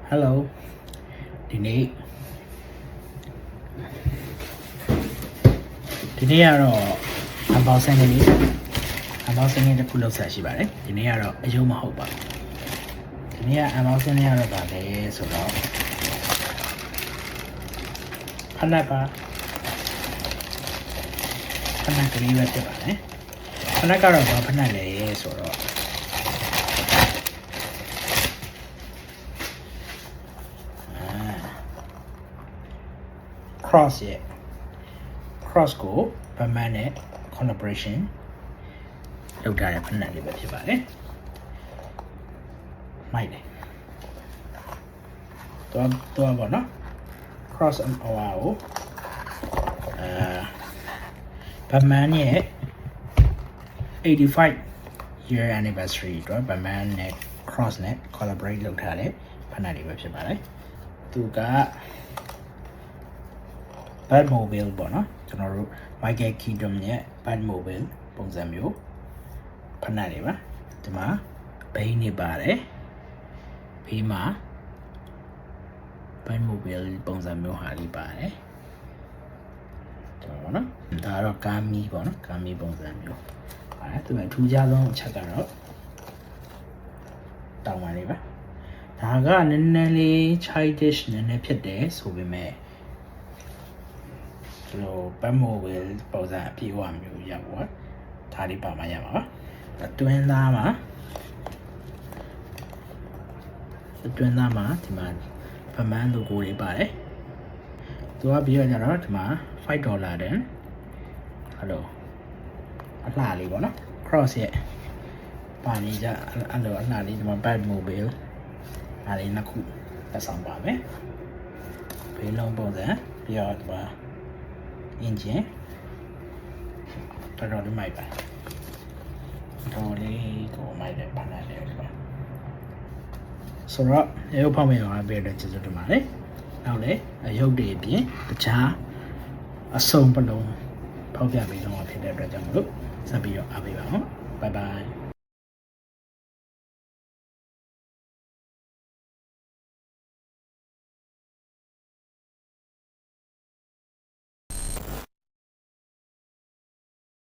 Hello ဒီနေ့ကတော့unboxing တစ်ခုလုပ်ဆက်ရှိပါတယ်ဒီနေ့ကတော့အယုံမဟုတ်ပါဘူးဒီနေ့က unboxing လေးကတော့ဗာလဲဆိုတော့ဖနက်ကလေးပဲဖြစ်ပါတယ်ဖနက်ကတော့ဘာဖနက်လဲဆိုတော့cross ကို Batman နဲ့ collaboration လုပ်ထားတဲ့ဖနက်လေးပဲဖြစ်ပါတယ်မိုက်တယ်တော့ပေါ့နော် cross and hour ကိုBatman ရဲ့ 85 year anniversary အတွက် Batman နဲ့ cross နဲ့ collaborate လုပ်ထားတဲ့ဖနက်လေးပဲဖြစ်ပါတယ်သူကBatmobile ပေါ့နော်ကျွန်တော်တို့ Michael Keaton ရဲ့ Batmobile ပုံစံမျိုးဖနက်တွေပါဒီမှာဘိန်းနေပါတယ်ဘေးမှာ Batmobile ပုံစံမျိုးဟာလေးပါတယ်တော့နော်ဒါတော့ကာမီပေါ့နော်ကာမီပုံစံမျိုးပါတယ်သူကထူးခြားဆုံးအချက်ကတော့တောင်းပါလေးပါဒါကနည်းနည်းလေး childish နည်းနည်းဖြစ်တယ်ဆိုပေမဲ့Batmobile ပုံစံအပြည့်အဝမျိုးရောက်သွားဒါလေးပါမှရပါပါအတွင်းသားမှာဒီမှာ Batman logo တွေပါတယ်သူကပြီးတော့ကျတော့ဒီမှာ$5တန်အလှလေးပေါ့နော် cross ရဲ့ပါနေကြအလှလေးဒီမှာ Batmobile အားလေးနှစ်ခုသက်ဆောင်ပါမယ်ဘေးလုံးပုံစံပြီးတော့ဒီမှာengine တော်တော်လေးမိုက်ပါတော်လေးကိုမိုက်တယ်ပါလာတယ်ဆိုတော့ရုပ်ဖောက်မြင်အောင်ပြတဲ့ကျေးဇူးတင်ပါတယ်နောက်လည်းရုပ်တွေအပြင်တခြားအစုံပလုံးဖောက်ပြပေးတော့ဖြစ်တဲ့အတွက်ကြောင့်မလို့ဆက်ပြီးတော့အားပေးပါအောင် bye bye